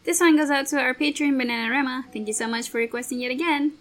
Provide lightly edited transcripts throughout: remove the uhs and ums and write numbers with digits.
This one goes out to our patron Bananarama. Thank you so much for requesting yet again.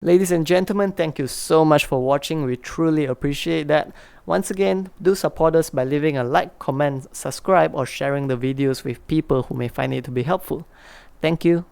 Ladies and gentlemen, thank you so much for watching. We truly appreciate that. Once again, do support us by leaving a like, comment, subscribe, or sharing the videos with people who may find it to be helpful. Thank you.